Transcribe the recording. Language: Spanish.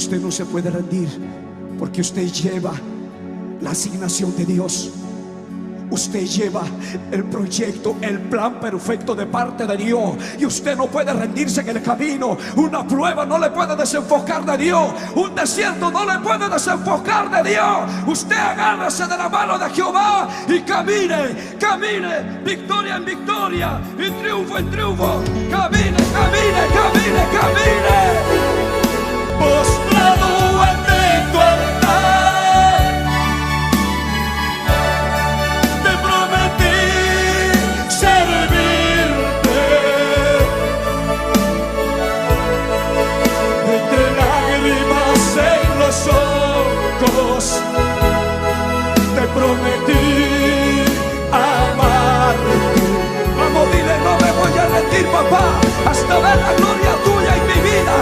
Usted no se puede rendir, porque usted lleva la asignación de Dios. Usted lleva el proyecto, el plan perfecto de parte de Dios. Y usted no puede rendirse en el camino. Una prueba no le puede desenfocar de Dios. Un desierto no le puede desenfocar de Dios. Usted agárrese de la mano de Jehová y camine, camine, victoria en victoria y triunfo en triunfo. Camine, camine, camine, camine. Postrado ante tu altar, te prometí servirte. Entre lágrimas en los ojos, te prometí amarte. Vamos, dile, no me voy a rendir, papá, hasta ver la gloria tuya en mi vida.